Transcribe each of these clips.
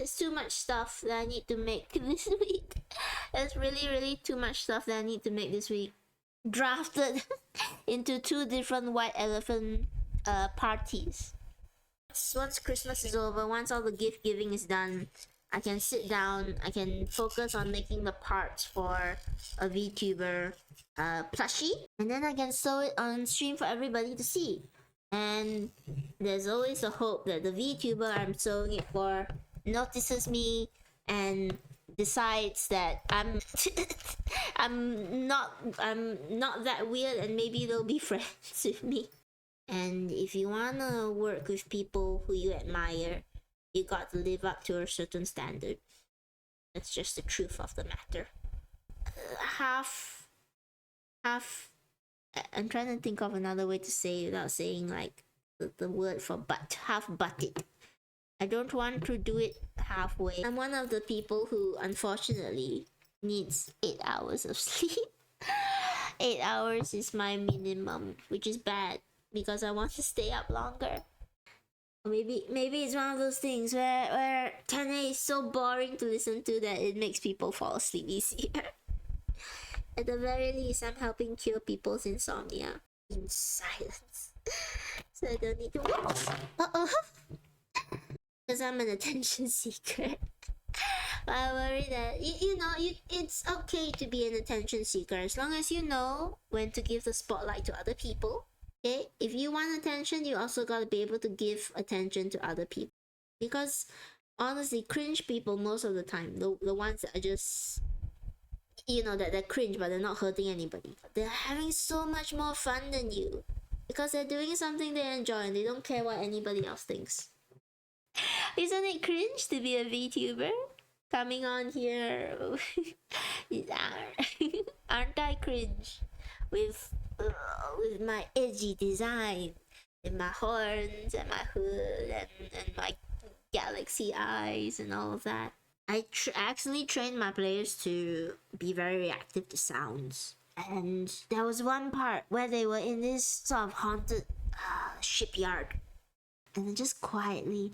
There's too much stuff that I need to make this week. There's really too much stuff that I need to make this week. Drafted into 2 different white elephant parties. Once Christmas is over, once all the gift giving is done, I can sit down, I can focus on making the parts for a VTuber plushie, and then I can sew it on stream for everybody to see. And there's always a hope that the VTuber I'm sewing it for notices me and decides that I'm not that weird, and maybe they'll be friends with me. And if you wanna work with people who you admire, you got to live up to a certain standard. That's just the truth of the matter. Half. I'm trying to think of another way to say it without saying like the word for but. Half butted. I don't want to do it halfway. I'm one of the people who unfortunately needs 8 hours of sleep. 8 hours is my minimum, which is bad because I want to stay up longer. Maybe it's one of those things where 10A is so boring to listen to that it makes people fall asleep easier. At the very least, I'm helping cure people's insomnia in silence. So I don't need to watch. Because I'm an attention seeker. But I worry that, it's okay to be an attention seeker as long as you know when to give the spotlight to other people. Okay? If you want attention, you also gotta be able to give attention to other people. Because honestly, cringe people most of the time, the ones that are just, that they're cringe but they're not hurting anybody, they're having so much more fun than you because they're doing something they enjoy and they don't care what anybody else thinks. Isn't it cringe to be a VTuber? Coming on here aren't I cringe with my edgy design and my horns and my hood and my galaxy eyes and all of that? I actually trained my players to be very reactive to sounds. And there was one part where they were in this sort of haunted shipyard. And then just quietly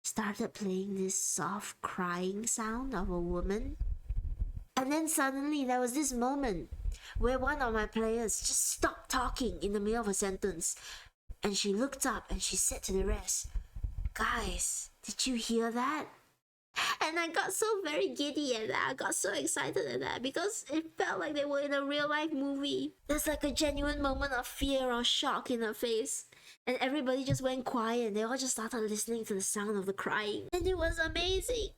started playing this soft crying sound of a woman. And then suddenly there was this moment where one of my players just stopped talking in the middle of a sentence. And she looked up and she said to the rest, "Guys, did you hear that?" And I got so very giddy at that. I got so excited at that because it felt like they were in a real life movie. There's like a genuine moment of fear or shock in her face. And everybody just went quiet and they all just started listening to the sound of the crying. And it was amazing.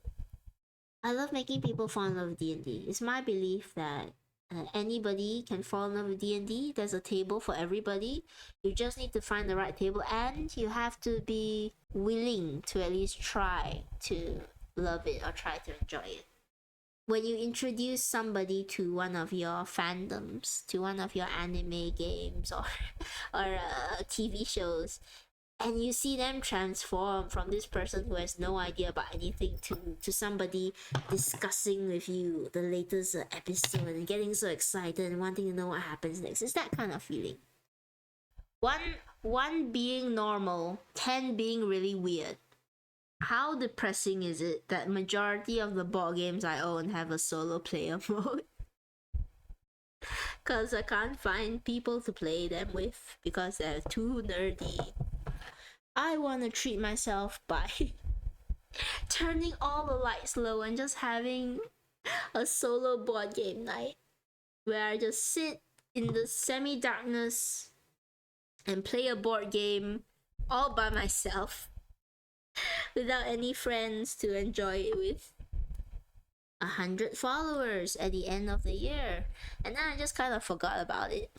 I love making people fall in love with D&D. It's my belief that anybody can fall in love with D&D. There's a table for everybody. You just need to find the right table and you have to be willing to at least try to love it or try to enjoy it. When you introduce somebody to one of your fandoms, to one of your anime games or TV shows, and you see them transform from this person who has no idea about anything to somebody discussing with you the latest episode and getting so excited and wanting to know what happens next, it's that kind of feeling. One being normal, 10 being really weird. How depressing is it that majority of the board games I own have a solo player mode? Cause I can't find people to play them with because they're too nerdy. I want to treat myself by turning all the lights low and just having a solo board game night where I just sit in the semi-darkness and play a board game all by myself without any friends to enjoy it with. 100 followers at the end of the year, and then I just kind of forgot about it.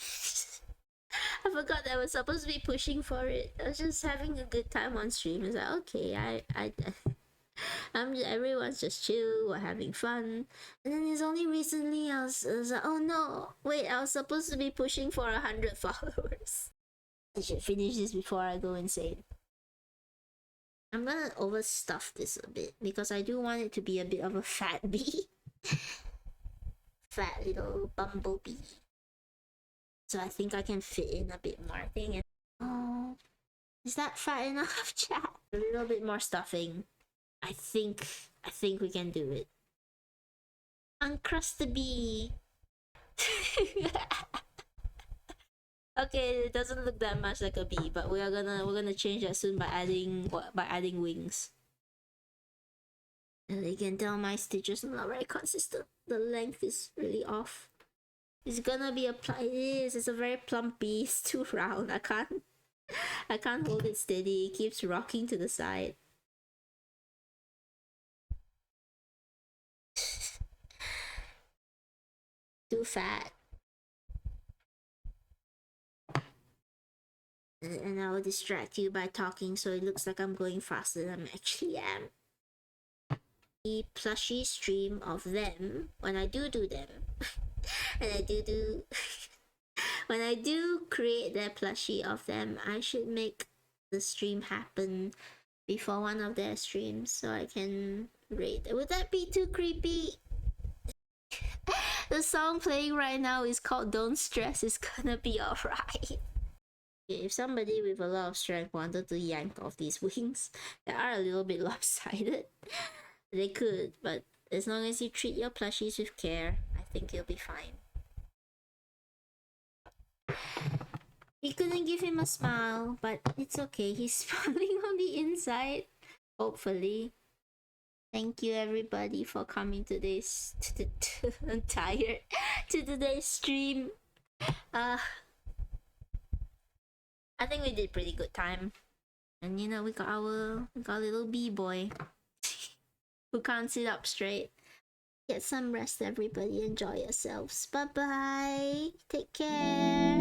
I forgot that I was supposed to be pushing for it. I was just having a good time on stream. It's like, okay, everyone's just chill, we're having fun. And then it's only recently I was like, oh no, wait, I was supposed to be pushing for 100 followers. I should finish this before I go insane. I'm gonna overstuff this a bit because I do want it to be a bit of a fat bee. Fat little bumblebee. So I think I can fit in a bit more thing. Oh, is that fat enough, chat? A little bit more stuffing. I think we can do it. Uncrust the bee. Okay, it doesn't look that much like a bee, but we're gonna change that soon by adding wings. And you can tell my stitches are not very consistent. The length is really off. It's gonna be it is. It's a very plumpy. It's too round. I can't hold it steady. It keeps rocking to the side. Too fat. And I will distract you by talking so it looks like I'm going faster than I actually am. The plushie stream of them, when I do them, and I do when I do create that plushie of them, I should make the stream happen before one of their streams so I can rate. Would that be too creepy? The song playing right now is called Don't Stress, It's Gonna Be Alright. If somebody with a lot of strength wanted to yank off these wings that are a little bit lopsided, they could, but as long as you treat your plushies with care, I think you'll be fine. You couldn't give him a smile, but it's okay. He's smiling on the inside, hopefully. Thank you everybody for coming to this. I'm tired. To today's stream. I think we did pretty good time. And you know, we got little bee boy who can't sit up straight. Get some rest, everybody. Enjoy yourselves. Bye bye. Take care.